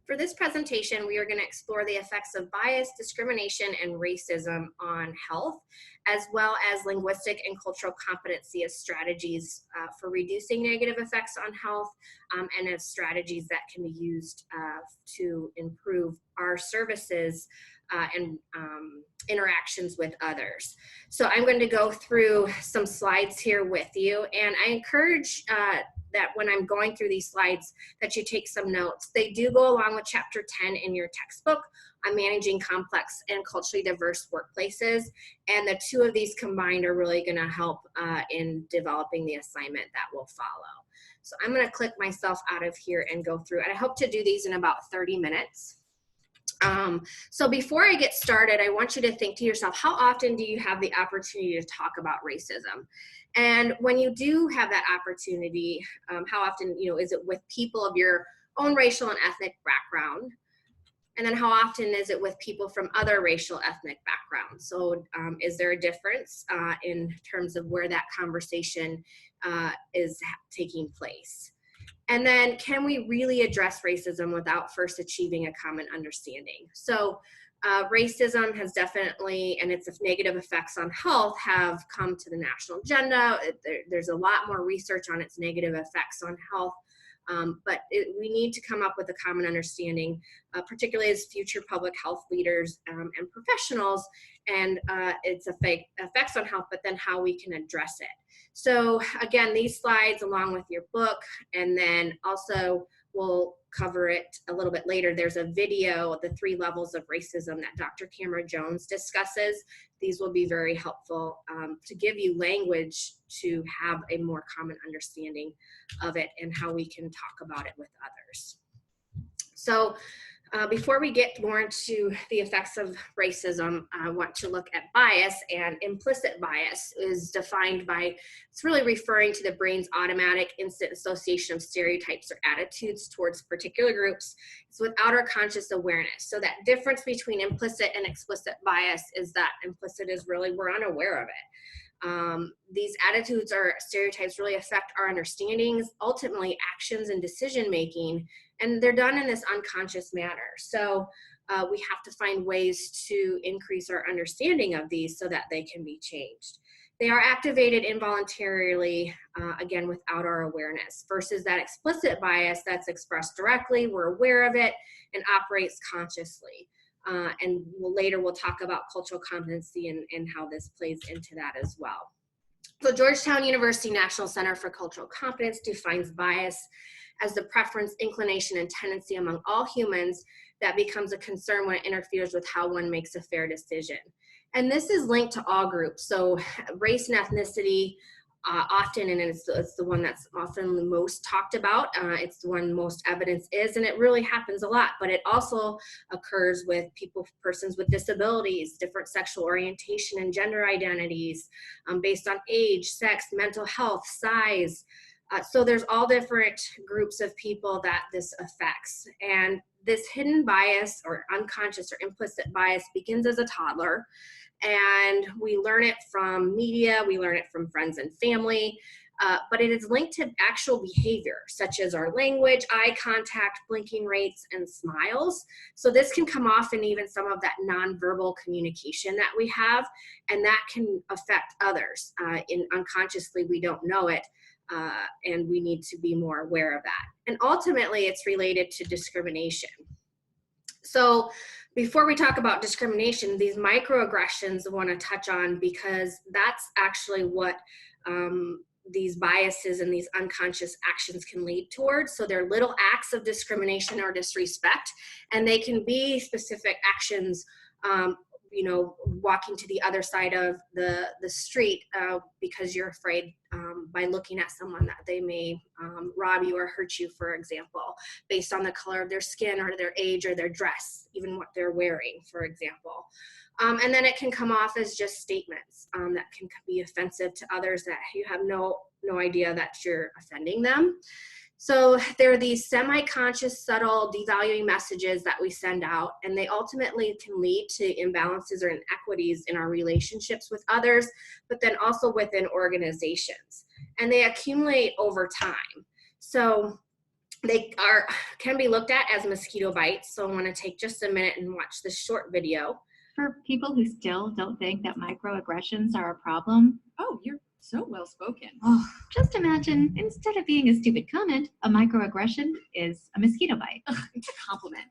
For this presentation, we are going to explore the effects of bias, discrimination, and racism on health, as well as linguistic and cultural competency as strategies for reducing negative effects on health, and as strategies that can be used to improve our services and interactions with others. So I'm going to go through some slides here with you, and I encourage that when I'm going through these slides that you take some notes. They do go along with chapter 10 in your textbook on managing complex and culturally diverse workplaces, and the two of these combined are really going to help in developing the assignment that will follow. So I'm going to click myself out of here and go through, and I hope to do these in about 30 minutes. So before I get started, I want you to think to yourself, how often do you have the opportunity to talk about racism? And when you do have that opportunity, how often, is it with people of your own racial and ethnic background? And then how often is it with people from other racial ethnic backgrounds? So is there a difference in terms of where that conversation is taking place? And then can we really address racism without first achieving a common understanding? So racism has definitely, and its negative effects on health have come to the national agenda. There's a lot more research on its negative effects on health, but we need to come up with a common understanding, particularly as future public health leaders and professionals, and its effects on health, but then how we can address it. So again, these slides along with your book, and then also we'll cover it a little bit later. There's a video, the 3 levels of racism that Dr. Cameron Jones discusses. These will be very helpful to give you language to have a more common understanding of it and how we can talk about it with others. So before we get more into the effects of racism, I want to look at bias, and implicit bias is defined by, it's really referring to the brain's automatic instant association of stereotypes or attitudes towards particular groups. It's without our conscious awareness. So that difference between implicit and explicit bias is that implicit is really, we're unaware of it. These attitudes or stereotypes really affect our understandings, ultimately actions and decision making, and they're done in this unconscious manner. So we have to find ways to increase our understanding of these so that they can be changed. They are activated involuntarily, again, without our awareness, versus that explicit bias that's expressed directly, we're aware of it, and operates consciously. And later we'll talk about cultural competency and how this plays into that as well. So Georgetown University National Center for Cultural Competence defines bias as the preference, inclination, and tendency among all humans that becomes a concern when it interferes with how one makes a fair decision. And this is linked to all groups. So race and ethnicity often, and it's the one that's often the most talked about. It's the one most evidence is, and it really happens a lot, but it also occurs with persons with disabilities, different sexual orientation and gender identities, based on age, sex, mental health, size. So there's all different groups of people that this affects. And this hidden bias or unconscious or implicit bias begins as a toddler. And we learn it from media, we learn it from friends and family, but it is linked to actual behavior, such as our language, eye contact, blinking rates, and smiles. So this can come off in even some of that nonverbal communication that we have, and that can affect others. Unconsciously, we don't know it. And we need to be more aware of that. And ultimately, it's related to discrimination. So before we talk about discrimination, these microaggressions I want to touch on, because that's actually what these biases and these unconscious actions can lead towards. So they're little acts of discrimination or disrespect, and they can be specific actions, walking to the other side of the street because you're afraid by looking at someone that they may rob you or hurt you, for example, based on the color of their skin or their age or their dress, even what they're wearing, for example. And then it can come off as just statements that can be offensive to others that you have no idea that you're offending them. So there are these semi-conscious, subtle, devaluing messages that we send out, and they ultimately can lead to imbalances or inequities in our relationships with others, but then also within organizations. And they accumulate over time. So They can be looked at as mosquito bites. So I want to take just a minute and watch this short video. For people who still don't think that microaggressions are a problem. Oh, you're so well spoken. Oh, just imagine, instead of being a stupid comment, a microaggression is a mosquito bite. Ugh, it's a compliment.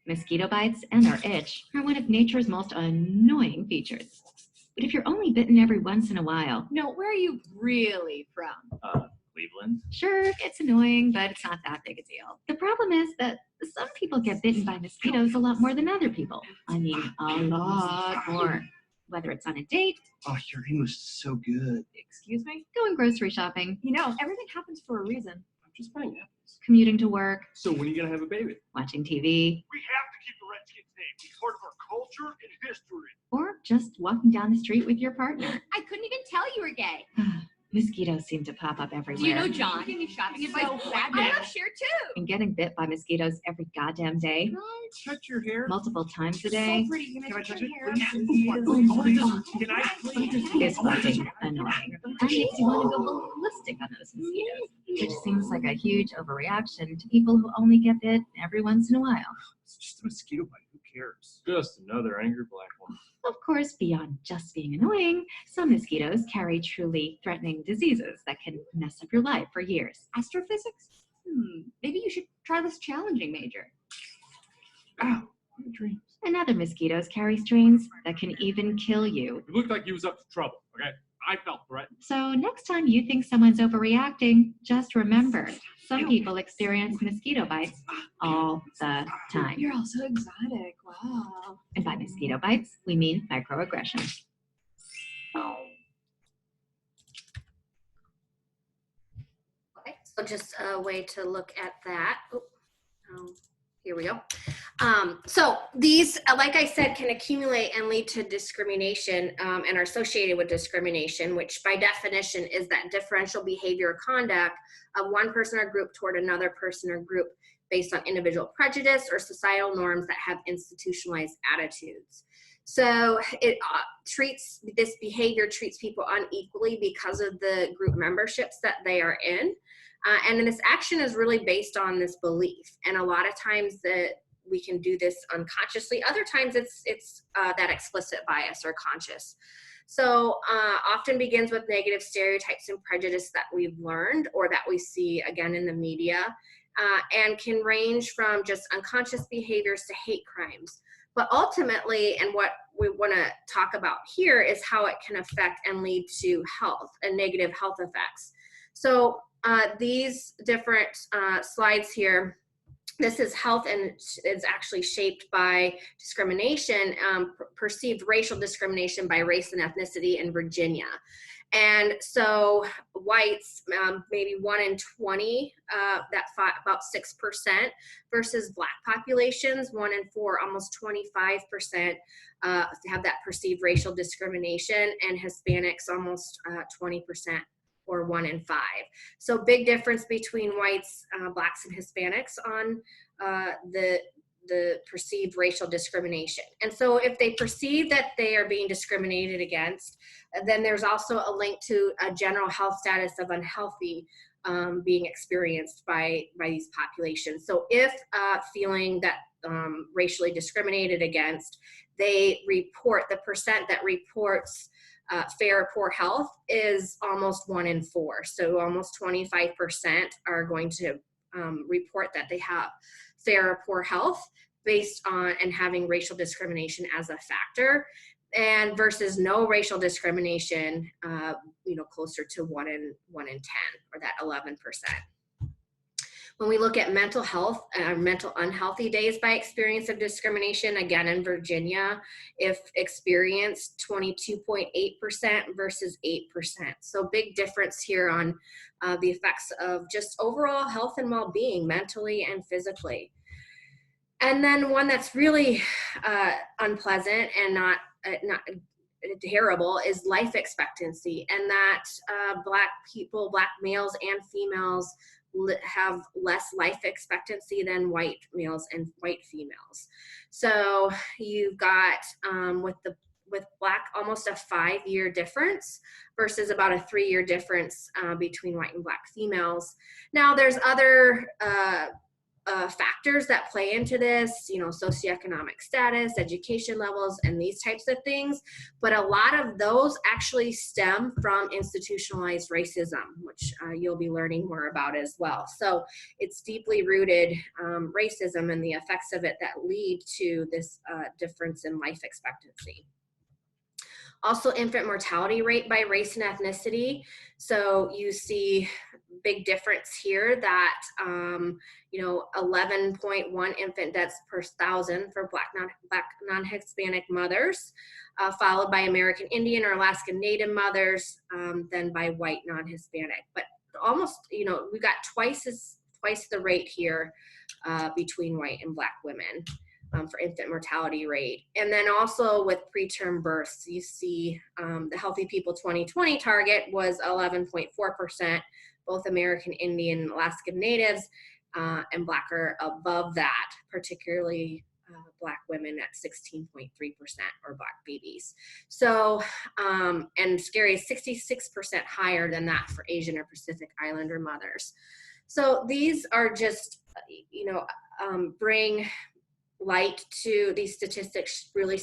Mosquito bites and their itch are one of nature's most annoying features. But if you're only bitten every once in a while, No, where are you really from? Cleveland. sure, it's annoying, but it's not that big a deal. The problem is that some people get bitten by mosquitoes a lot more than other people. I mean, a lot more. Whether it's on a date, Oh, your English is so good. Excuse me? going grocery shopping, You know, everything happens for a reason. I'm just buying apples. commuting to work, So when are you gonna have a baby? watching TV, We have to keep the Redskins name. It's part of our culture and history. or just walking down the street with your partner. I couldn't even tell you were gay. Mosquitoes seem to pop up everywhere. Do you know John? Give me shopping advice. I love Cher too. And getting bit by mosquitoes every goddamn day, Can I touch your hair? multiple times a So day, pretty. Can I touch your hair? Can I please? is fucking annoying. And makes you want to go ballistic on those mosquitoes, which seems like a huge overreaction to people who only get bit every once in a while. It's just a mosquito bite. Who cares? Just another angry black one. Of course, beyond just being annoying, some mosquitoes carry truly threatening diseases that can mess up your life for years. Astrophysics? Maybe you should try this challenging major. Ow, my dreams. And other mosquitoes carry strains that can even kill you. It looked like he was up to trouble, okay? I felt threatened. So next time you think someone's overreacting, just remember, some people experience mosquito bites all the time. You're all so exotic. Wow. And by mosquito bites, we mean microaggressions. Okay, so just a way to look at that. Here we go. So these, like I said, can accumulate and lead to discrimination and are associated with discrimination, which by definition is that differential behavior or conduct of one person or group toward another person or group based on individual prejudice or societal norms that have institutionalized attitudes. So it this behavior treats people unequally because of the group memberships that they are in. And then this action is really based on this belief. And a lot of times that we can do this unconsciously. Other times it's that explicit bias or conscious. So often begins with negative stereotypes and prejudice that we've learned or that we see again in the media, and can range from just unconscious behaviors to hate crimes. But ultimately, and what we want to talk about here is how it can affect and lead to health and negative health effects. So these different slides here, this is health and is actually shaped by discrimination, perceived racial discrimination by race and ethnicity in Virginia. And so whites, maybe 1 in 20, about 6%, versus Black populations, 1 in 4, almost 25% have that perceived racial discrimination, and Hispanics almost 20%. Or 1 in 5. So big difference between whites, Blacks, and Hispanics on the perceived racial discrimination. And so if they perceive that they are being discriminated against, then there's also a link to a general health status of unhealthy being experienced by these populations. So if feeling that racially discriminated against, they report, the percent that reports fair or poor health is almost 1 in 4. So almost 25% are going to report that they have fair or poor health based on and having racial discrimination as a factor, and versus no racial discrimination, closer to 1 in 10, or that 11%. When we look at mental health, mental unhealthy days by experience of discrimination, again in Virginia, if experienced 22.8% versus 8%. So big difference here on the effects of just overall health and well-being, mentally and physically. And then one that's really unpleasant and not terrible is life expectancy, and that Black people, Black males and females, have less life expectancy than white males and white females. So you've got with the with Black almost a 5-year difference versus about a 3-year difference between white and Black females. Now, there's other factors that play into this, you know, socioeconomic status, education levels, and these types of things. But a lot of those actually stem from institutionalized racism, which you'll be learning more about as well. So it's deeply rooted racism and the effects of it that lead to this difference in life expectancy. Also, infant mortality rate by race and ethnicity. So you see big difference here that, you know, 11.1 infant deaths per 1,000 for Black non-Hispanic mothers, followed by American Indian or Alaska Native mothers, then by white non-Hispanic. But almost, you know, we got twice the rate here between white and Black women. For infant mortality rate. And then also with preterm births, you see the Healthy People 2020 target was 11.4%, both American Indian and Alaska Natives, and Black are above that, particularly Black women at 16.3% or Black babies. So, and scary is 66% higher than that for Asian or Pacific Islander mothers. So these are just, you know, bring light to these statistics, really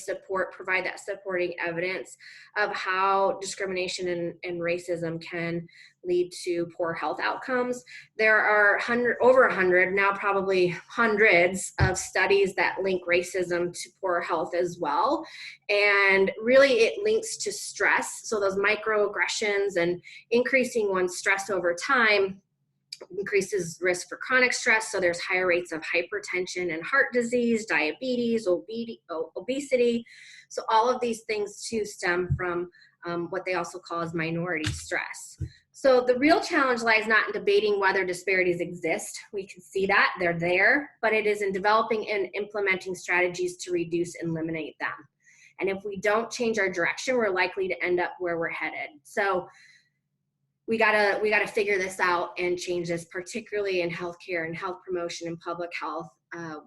provide that supporting evidence of how discrimination and racism can lead to poor health outcomes. There are over 100, now probably hundreds of studies that link racism to poor health as well. And really it links to stress. So those microaggressions and increasing one's stress over time increases risk for chronic stress. So there's higher rates of hypertension and heart disease, diabetes, obesity. So all of these things too stem from what they also call as minority stress. So the real challenge lies not in debating whether disparities exist. We can see that they're there, but it is in developing and implementing strategies to reduce and eliminate them. And if we don't change our direction, we're likely to end up where we're headed. So we gotta figure this out and change this, particularly in healthcare and health promotion and public health.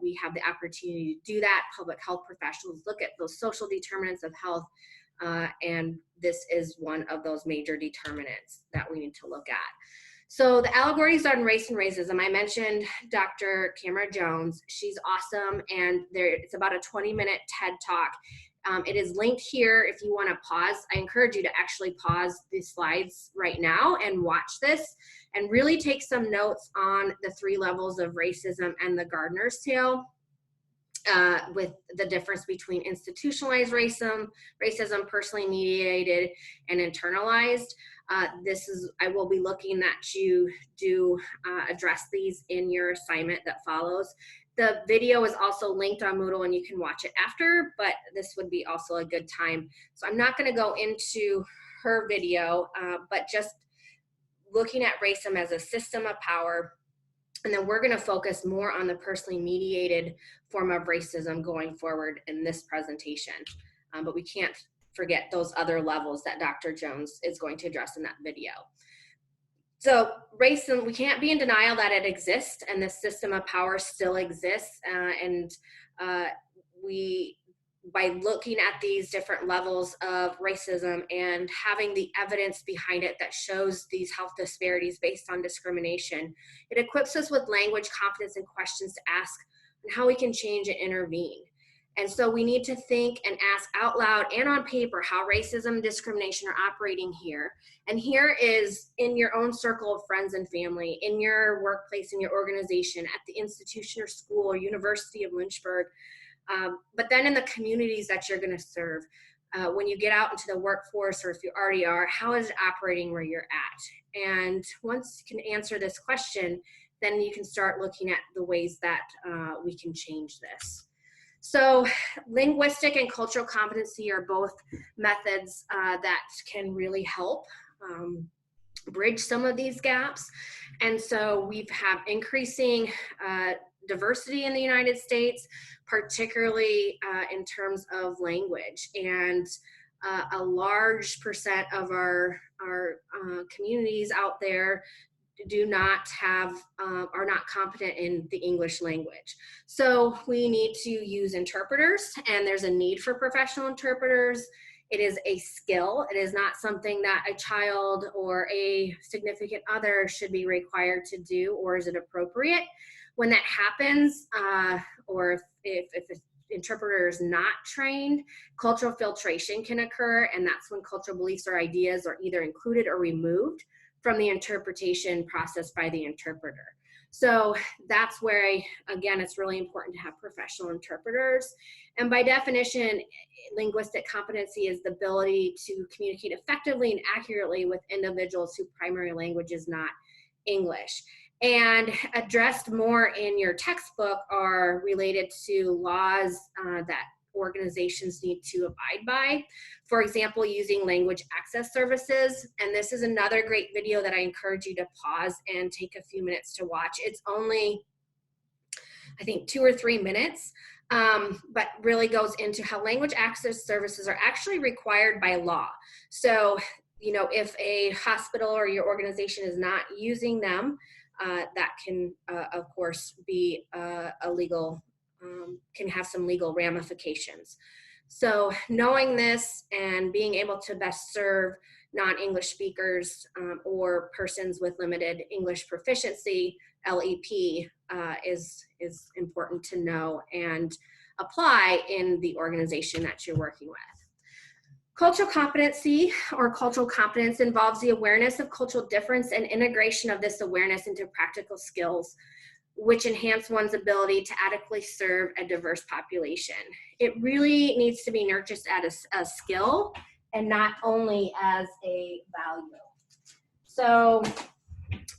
We have the opportunity to do that. Public health professionals look at those social determinants of health, and this is one of those major determinants that we need to look at. So the allegories on race and racism, I mentioned Dr. Camera Jones. She's awesome, and it's about a 20-minute TED Talk. It is linked here if you want to pause. I encourage you to actually pause the slides right now and watch this and really take some notes on the 3 levels of racism and the Gardner's tale, with the difference between institutionalized racism, personally mediated, and internalized. I will be looking that you do address these in your assignment that follows. The video is also linked on Moodle and you can watch it after, but this would be also a good time. So I'm not going to go into her video, but just looking at racism as a system of power. And then we're going to focus more on the personally mediated form of racism going forward in this presentation. But we can't forget those other levels that Dr. Jones is going to address in that video. So racism, we can't be in denial that it exists and the system of power still exists. By looking at these different levels of racism and having the evidence behind it that shows these health disparities based on discrimination, it equips us with language, confidence, and questions to ask on how we can change and intervene. And so we need to think and ask out loud and on paper how racism and discrimination are operating here. And here is in your own circle of friends and family, in your workplace, in your organization, at the institution or school or University of Lynchburg, but then in the communities that you're going to serve. When you get out into the workforce, or if you already are, how is it operating where you're at? And once you can answer this question, then you can start looking at the ways that we can change this. So linguistic and cultural competency are both methods that can really help bridge some of these gaps. And so we have increasing diversity in the United States, particularly in terms of language. And a large percent of our communities out there do not have, are not competent in the English language. So we need to use interpreters, and there's a need for professional interpreters. It is a skill. It is not something that a child or a significant other should be required to do, or is it appropriate? When that happens, or if the interpreter is not trained, cultural filtration can occur, and that's when cultural beliefs or ideas are either included or removed from the interpretation process by the interpreter. So that's where, again, it's really important to have professional interpreters. And by definition, linguistic competency is the ability to communicate effectively and accurately with individuals whose primary language is not English. And addressed more in your textbook are related to laws that organizations need to abide by. For example, using language access services. And this is another great video that I encourage you to pause and take a few minutes to watch. It's only, I think, 2 or 3 minutes, but really goes into how language access services are actually required by law. So, you know, if a hospital or your organization is not using them, that can, of course, be a legal, can have some legal ramifications. So knowing this and being able to best serve non-English speakers or persons with limited English proficiency, LEP, is important to know and apply in the organization that you're working with. Cultural competency or cultural competence involves the awareness of cultural difference and integration of this awareness into practical skills, which enhance one's ability to adequately serve a diverse population. It really needs to be nurtured as a skill and not only as a value. So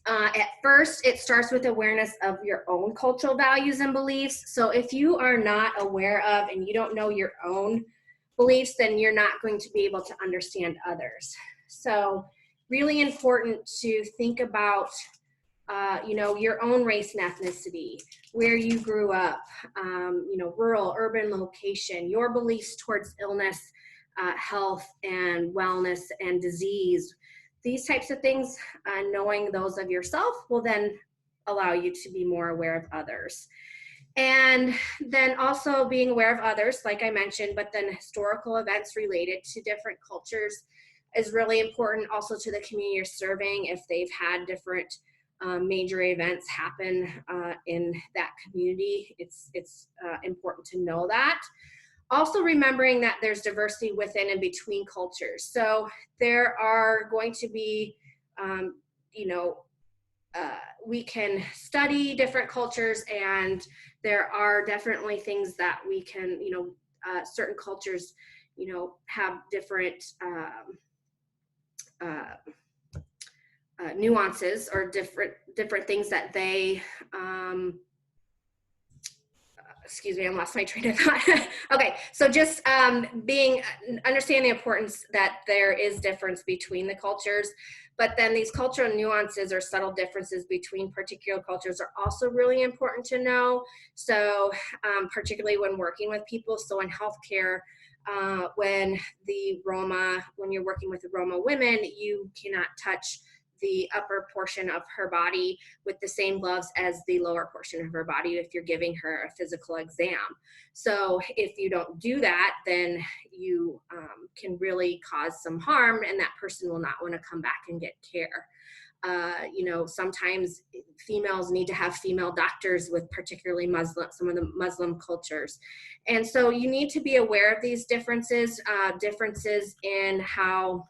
at first, it starts with awareness of your own cultural values and beliefs. So if you are not aware of and you don't know your own beliefs, then you're not going to be able to understand others. So really important to think about you know, your own race and ethnicity, where you grew up, you know, rural, urban location, your beliefs towards illness, health and wellness and disease. These types of things, knowing those of yourself will then allow you to be more aware of others. And then also being aware of others, like I mentioned, but then historical events related to different cultures is really important. Also to the community you're serving, if they've had different major events happen in that community, it's important to know that. Also remembering that there's diversity within and between cultures. So there are going to be, you know, we can study different cultures, and there are definitely things that we can, you know, certain cultures, you know, have different nuances or different things that they, excuse me, I lost my train of thought. Okay, so just understanding the importance that there is difference between the cultures, but then these cultural nuances or subtle differences between particular cultures are also really important to know. So particularly when working with people, so in healthcare, when you're working with the Roma women, you cannot touch the upper portion of her body with the same gloves as the lower portion of her body if you're giving her a physical exam. So if you don't do that, then you can really cause some harm, and that person will not want to come back and get care. You know, sometimes females need to have female doctors with particularly some of the Muslim cultures. And so you need to be aware of these differences in how,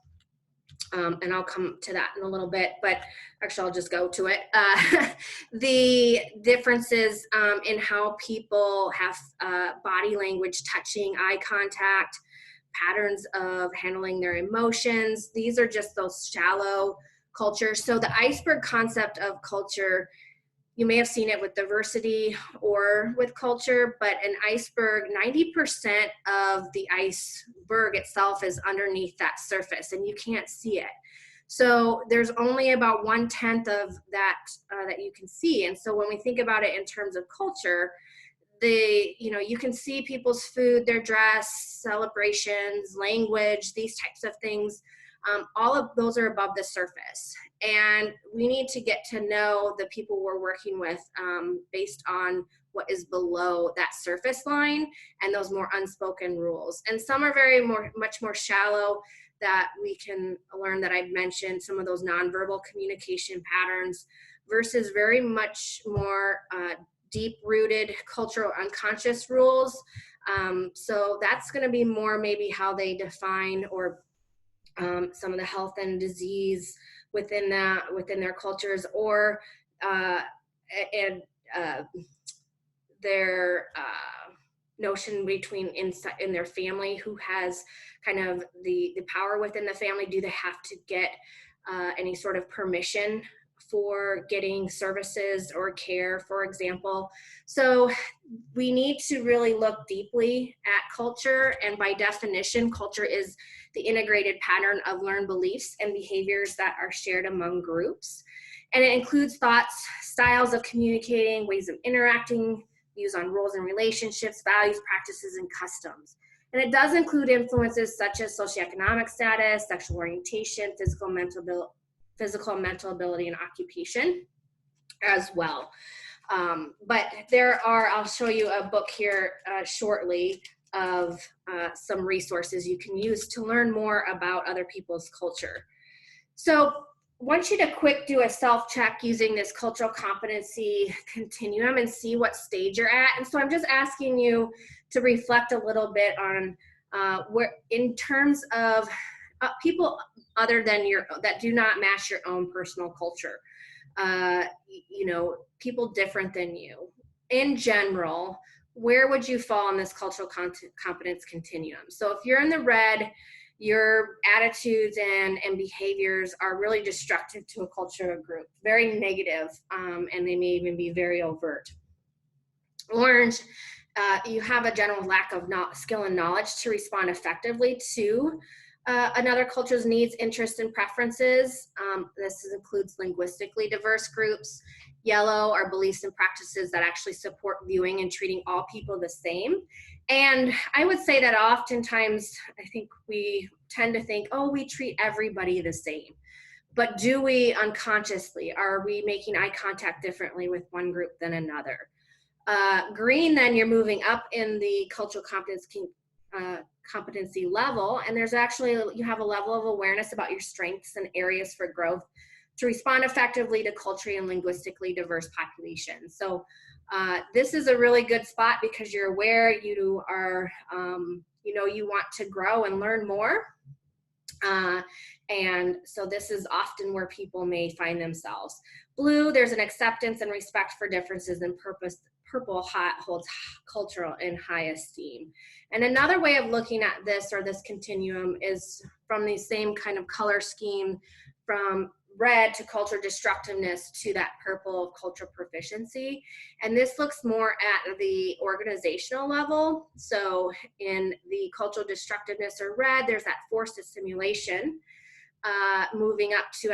and I'll come to that in a little bit, but actually I'll just go to it. The differences in how people have body language, touching, eye contact, patterns of handling their emotions. These are just those shallow cultures. So the iceberg concept of culture, you may have seen it with diversity or with culture, but an iceberg, 90% of the iceberg itself is underneath that surface, and you can't see it. So there's only about 1/10 of that that you can see. And so when we think about it in terms of culture, you can see people's food, their dress, celebrations, language, these types of things. All of those are above the surface. And we need to get to know the people we're working with based on what is below that surface line and those more unspoken rules. And some are much more shallow that we can learn, that I've mentioned, some of those nonverbal communication patterns, versus very much more deep-rooted cultural unconscious rules. So that's going to be more maybe how they define or some of the health and disease within their cultures, or their notion between in their family, who has kind of the power within the family. Do they have to get any sort of permission for getting services or care, for example? So we need to really look deeply at culture, and by definition, culture is the integrated pattern of learned beliefs and behaviors that are shared among groups. And it includes thoughts, styles of communicating, ways of interacting, views on roles and relationships, values, practices, and customs. And it does include influences such as socioeconomic status, sexual orientation, physical and mental ability, and occupation as well. But I'll show you a book here shortly of some resources you can use to learn more about other people's culture. So I want you to do a self-check using this cultural competency continuum and see what stage you're at. And so I'm just asking you to reflect a little bit on where, in terms of people other than that do not match your own personal culture, people different than you. In general, where would you fall on this cultural competence continuum? So if you're in the red, your attitudes and behaviors are really destructive to a culture or group, very negative, and they may even be very overt. Orange, you have a general lack of skill and knowledge to respond effectively to another culture's needs, interests, and preferences. This includes linguistically diverse groups. Yellow are beliefs and practices that actually support viewing and treating all people the same. And I would say that oftentimes, I think we tend to think, oh, we treat everybody the same. But do we unconsciously? Are we making eye contact differently with one group than another? Green, then you're moving up in the cultural competency level, and you have a level of awareness about your strengths and areas for growth to respond effectively to culturally and linguistically diverse populations. So this is a really good spot because you're aware, you are, you want to grow and learn more. And so this is often where people may find themselves. Blue, there's an acceptance and respect for differences in purpose. Purple holds cultural in high esteem. And another way of looking at this continuum is from the same kind of color scheme, from red to culture destructiveness to that purple cultural proficiency. And this looks more at the organizational level. So in the cultural destructiveness or red, there's that forced assimilation. Moving up to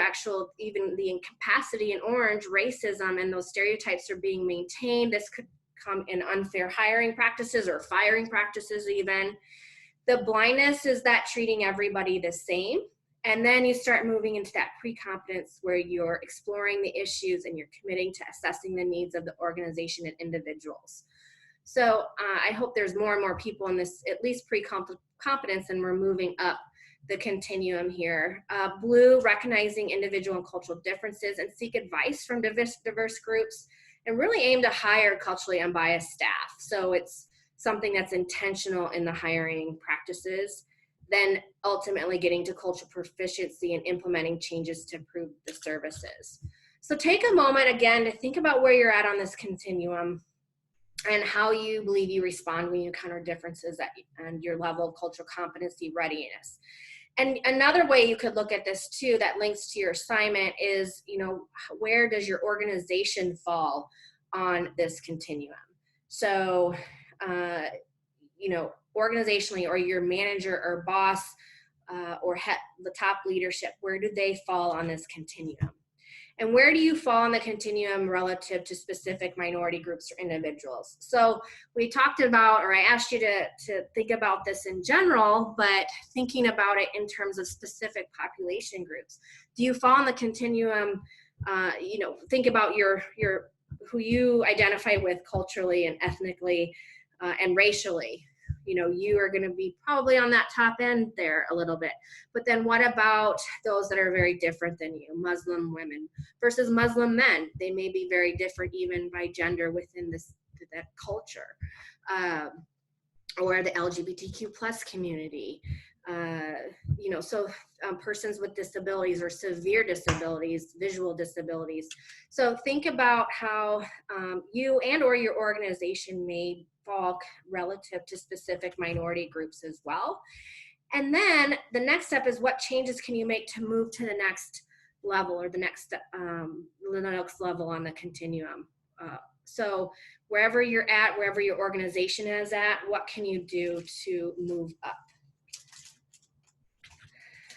even the incapacity in orange, racism, and those stereotypes are being maintained. This could come in unfair hiring practices or firing practices even. The blindness is that treating everybody the same. And then you start moving into that pre-competence where you're exploring the issues and you're committing to assessing the needs of the organization and individuals. So I hope there's more and more people in this, at least pre-competence, and we're moving up the continuum here. Blue, recognizing individual and cultural differences and seek advice from diverse groups and really aim to hire culturally unbiased staff. So it's something that's intentional in the hiring practices, then ultimately getting to cultural proficiency and implementing changes to improve the services. So take a moment again to think about where you're at on this continuum and how you believe you respond when you encounter differences and your level of cultural competency readiness. And another way you could look at this too that links to your assignment is, where does your organization fall on this continuum? So, organizationally, or your manager or boss or the top leadership, where do they fall on this continuum? And where do you fall on the continuum relative to specific minority groups or individuals? So we talked about, or I asked you to think about this in general, but thinking about it in terms of specific population groups. Do you fall on the continuum? Think about your who you identify with culturally and ethnically and racially. You are going to be probably on that top end there a little bit. But then what about those that are very different than you? Muslim women versus Muslim men. They may be very different even by gender within that culture. Or the LGBTQ plus community. Persons with disabilities or severe disabilities, visual disabilities. So think about how you and or your organization may fall relative to specific minority groups as well. And then the next step is, what changes can you make to move to the next level, or the next level on the continuum? So wherever you're at, wherever your organization is at, what can you do to move up?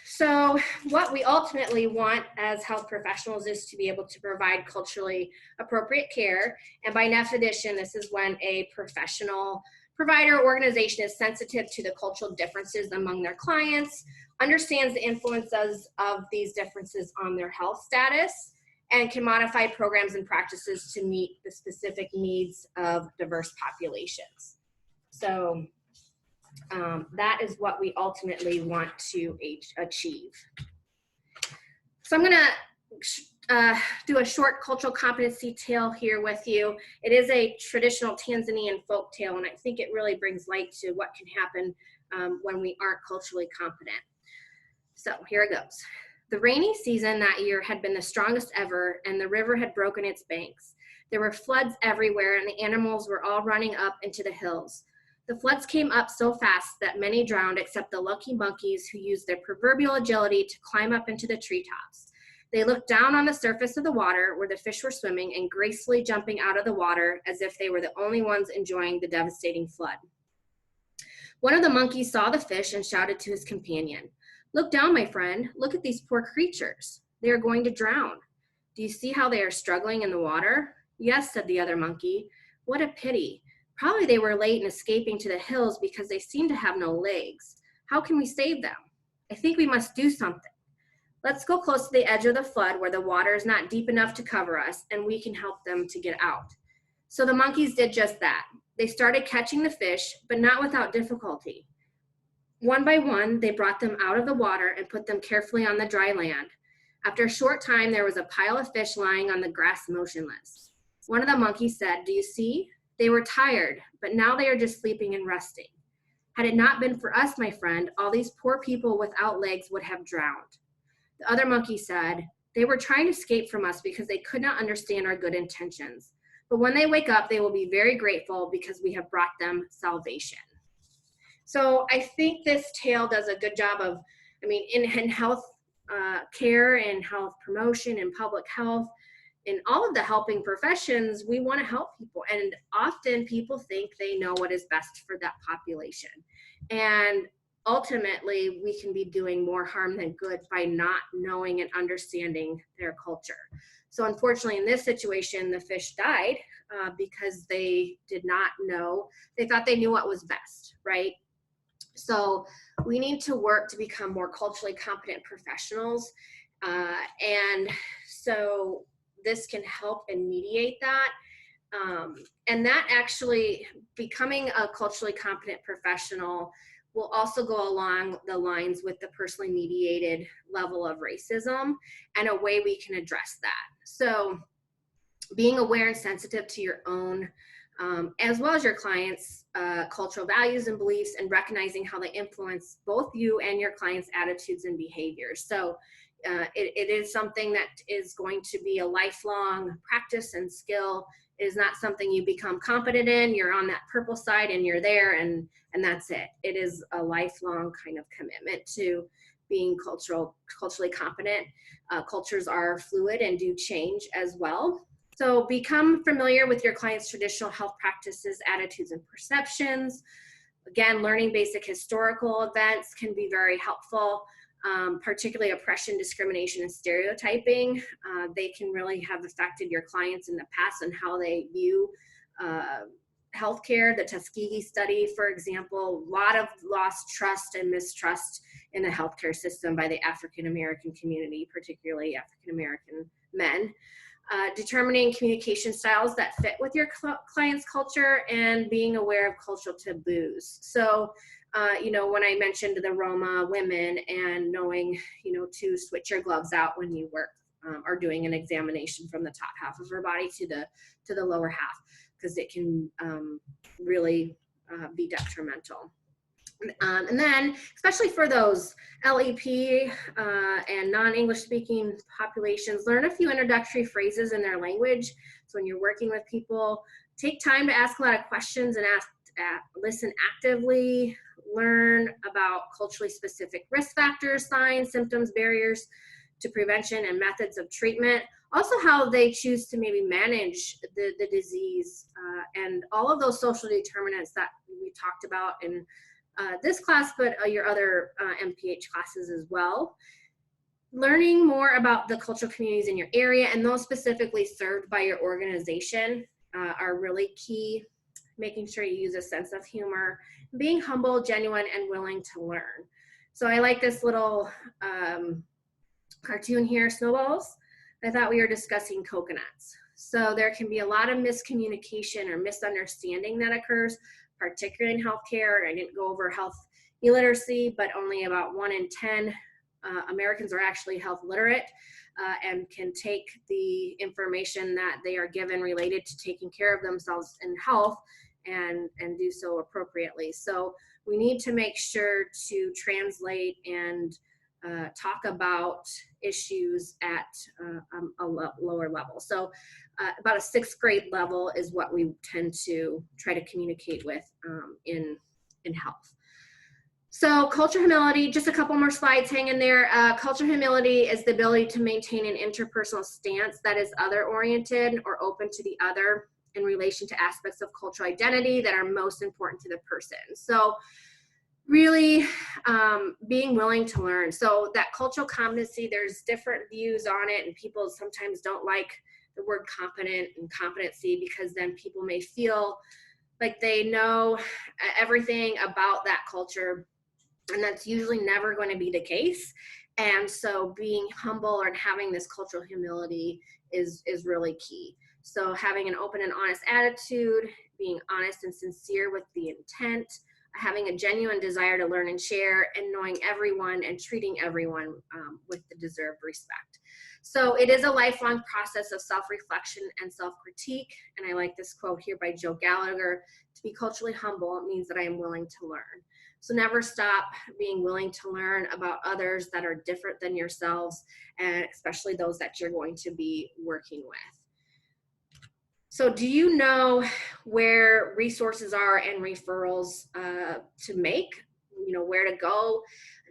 So what we ultimately want as health professionals is to be able to provide culturally appropriate care. And by definition, this is when a professional provider organization is sensitive to the cultural differences among their clients, understands the influences of these differences on their health status, and can modify programs and practices to meet the specific needs of diverse populations. So that is what we ultimately want to achieve. So I'm gonna do a short cultural competency tale here with you. It is a traditional Tanzanian folk tale, and I think it really brings light to what can happen when we aren't culturally competent. So here it goes. The rainy season that year had been the strongest ever, and the river had broken its banks. There were floods everywhere, and the animals were all running up into the hills. The floods came up so fast that many drowned, except the lucky monkeys, who used their proverbial agility to climb up into the treetops. They looked down on the surface of the water where the fish were swimming and gracefully jumping out of the water as if they were the only ones enjoying the devastating flood. One of the monkeys saw the fish and shouted to his companion, "Look down, my friend. Look at these poor creatures. They are going to drown. Do you see how they are struggling in the water?" "Yes," said the other monkey. "What a pity. Probably they were late in escaping to the hills because they seem to have no legs. How can we save them? I think we must do something. Let's go close to the edge of the flood where the water is not deep enough to cover us, and we can help them to get out." So the monkeys did just that. They started catching the fish, but not without difficulty. One by one, they brought them out of the water and put them carefully on the dry land. After a short time, there was a pile of fish lying on the grass motionless. One of the monkeys said, "Do you see? They were tired, but now they are just sleeping and resting. Had it not been for us, my friend, all these poor people without legs would have drowned." The other monkey said, "They were trying to escape from us because they could not understand our good intentions. But when they wake up, they will be very grateful because we have brought them salvation." So I think this tale does a good job of, in health care and health promotion and public health, in all of the helping professions, we want to help people. And often people think they know what is best for that population. And ultimately, we can be doing more harm than good by not knowing and understanding their culture. So unfortunately, in this situation, the fish died because they did not know. They thought they knew what was best, right? So we need to work to become more culturally competent professionals. And so this can help and mediate that. And that actually, becoming a culturally competent professional will also go along the lines with the personally mediated level of racism and a way we can address that. So being aware and sensitive to your own, as well as your clients' cultural values and beliefs, and recognizing how they influence both you and your clients' attitudes and behaviors. So it is something that is going to be a lifelong practice and skill. It is not something you become competent in. You're on that purple side and you're there, and that's it. It is a lifelong kind of commitment to being culturally competent. Cultures are fluid and do change as well. So become familiar with your client's traditional health practices, attitudes, and perceptions. Again, learning basic historical events can be very helpful, particularly oppression, discrimination, and stereotyping. They can really have affected your clients in the past and how they view healthcare, the Tuskegee study, for example, a lot of lost trust and mistrust in the healthcare system by the African American community, particularly African American men. Determining communication styles that fit with your client's culture, and being aware of cultural taboos. So, when I mentioned the Roma women and knowing, to switch your gloves out when you work or doing an examination from the top half of her body to the lower half, because it can really be detrimental. And then, especially for those LEP and non-English speaking populations, learn a few introductory phrases in their language. So when you're working with people, take time to ask a lot of questions and listen actively, learn about culturally specific risk factors, signs, symptoms, barriers to prevention, and methods of treatment. Also how they choose to maybe manage the disease and all of those social determinants that we talked about in this class, but your other MPH classes as well. Learning more about the cultural communities in your area and those specifically served by your organization are really key. Making sure you use a sense of humor, being humble, genuine, and willing to learn. So I like this little cartoon here, snowballs. I thought we were discussing coconuts. So there can be a lot of miscommunication or misunderstanding that occurs, particularly in healthcare. I didn't go over health illiteracy, but only about 1 in 10 Americans are actually health literate and can take the information that they are given related to taking care of themselves in health and do so appropriately. So we need to make sure to translate and talk about issues at a lower level. So about a 6th grade level is what we tend to try to communicate with in health. So cultural humility, just a couple more slides, hang in there. Cultural humility is the ability to maintain an interpersonal stance that is other-oriented or open to the other in relation to aspects of cultural identity that are most important to the person. So really being willing to learn. So that cultural competency, there's different views on it, and people sometimes don't like the word competent and competency because then people may feel like they know everything about that culture, and that's usually never going to be the case. And so being humble and having this cultural humility is really key. So having an open and honest attitude, being honest and sincere with the intent, having a genuine desire to learn and share, and knowing everyone and treating everyone with the deserved respect. So it is a lifelong process of self-reflection and self-critique. And I like this quote here by Joe Gallagher: to be culturally humble means that I am willing to learn. So never stop being willing to learn about others that are different than yourselves, and especially those that you're going to be working with. So do you know where resources are and referrals to make? Where to go?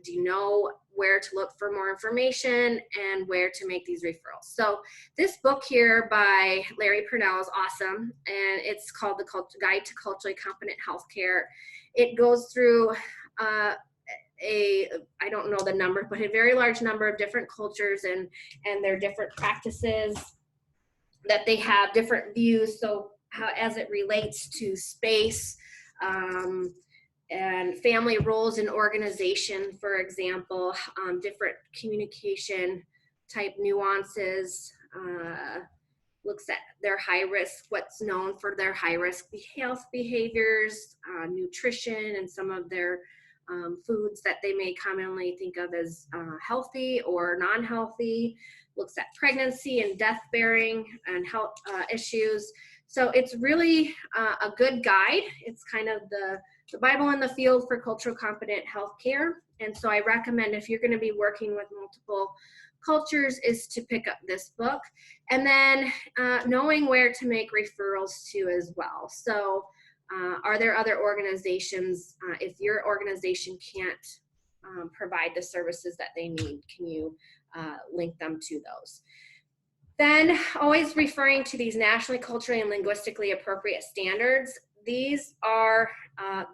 Do you know where to look for more information and where to make these referrals? So this book here by Larry Purnell is awesome, and it's called The Guide to Culturally Competent Healthcare. It goes through I don't know the number, but a very large number of different cultures and their different practices, that they have different views. So how, as it relates to space and family roles in organization, for example, different communication type nuances, looks at their high risk, what's known for their high risk health behaviors, nutrition, and some of their foods that they may commonly think of as healthy or non-healthy. Looks at pregnancy and death bearing and health issues. So it's really a good guide. It's kind of the Bible in the field for cultural competent healthcare. And so I recommend, if you're going to be working with multiple cultures, is to pick up this book, and then knowing where to make referrals to as well. So are there other organizations, if your organization can't provide the services that they need, can you link them to those? Then always referring to these nationally, culturally, and linguistically appropriate standards. These are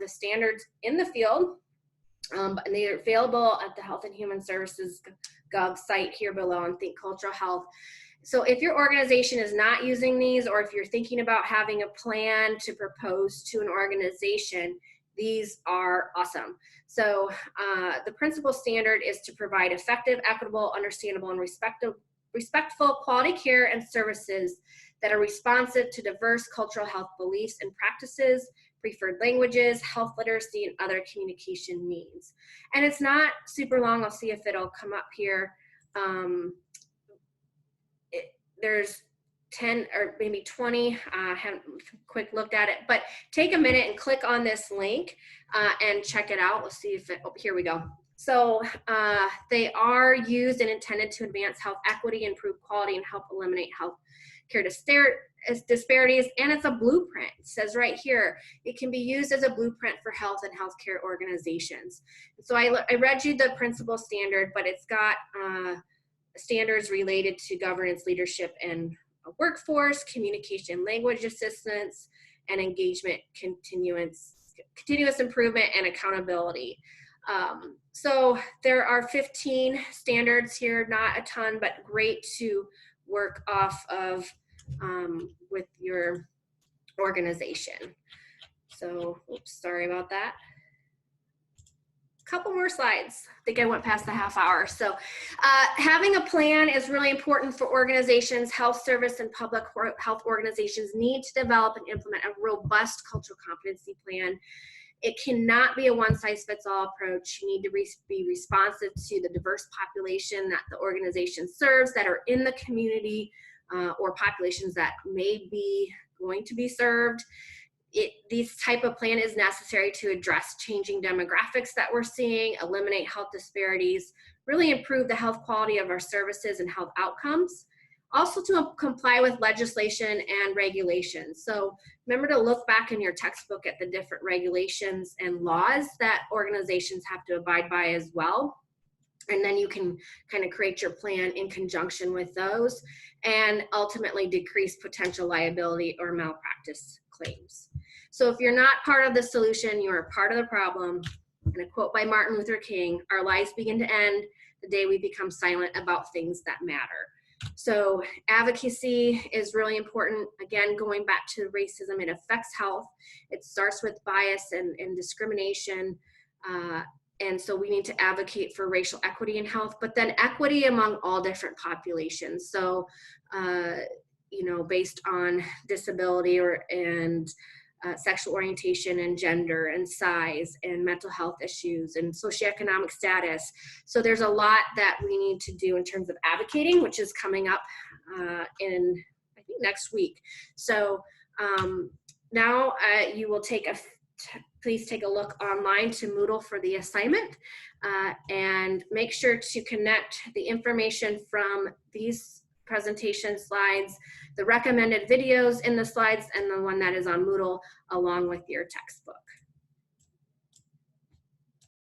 the standards in the field, and they are available at the Health and Human Services Gov site here below on Think Cultural Health. So if your organization is not using these, or if you're thinking about having a plan to propose to an organization, these are awesome. So the principal standard is to provide effective, equitable, understandable, and respectful quality care and services that are responsive to diverse cultural health beliefs and practices, preferred languages, health literacy, and other communication needs. And it's not super long. I'll see if it'll come up here. There's 10 or maybe 20, haven't quick looked at it, but take a minute and click on this link and check it out. Let's see if it, oh, here we go. So they are used and intended to advance health equity, improve quality, and help eliminate health care disparities, and it's a blueprint. It says right here, it can be used as a blueprint for health and healthcare organizations. So I read you the principal standard, but it's got standards related to governance, leadership, and workforce, communication, language assistance, and engagement, continuous improvement, and accountability. So there are 15 standards here, not a ton, but great to work off of with your organization. So, oops, sorry about that. Couple more slides. I think I went past the half hour. So having a plan is really important for organizations. Health service and public health organizations need to develop and implement a robust cultural competency plan. It cannot be a one-size-fits-all approach. You need to be responsive to the diverse population that the organization serves, that are in the community, or populations that may be going to be served. This type of plan is necessary to address changing demographics that we're seeing, eliminate health disparities, really improve the health quality of our services and health outcomes, also to comply with legislation and regulations. So remember to look back in your textbook at the different regulations and laws that organizations have to abide by as well. And then you can kind of create your plan in conjunction with those and ultimately decrease potential liability or malpractice claims. So if you're not part of the solution, you are part of the problem. And a quote by Martin Luther King, "Our lives begin to end the day we become silent about things that matter." So advocacy is really important. Again, going back to racism, it affects health. It starts with bias and discrimination. And so we need to advocate for racial equity in health, but then equity among all different populations. So, you know, based on disability and sexual orientation and gender and size and mental health issues and socioeconomic status. So there's a lot that we need to do in terms of advocating, which is coming up in, I think, next week. So now you will please take a look online to Moodle for the assignment and make sure to connect the information from these presentation slides, the recommended videos in the slides, and the one that is on Moodle along with your textbook.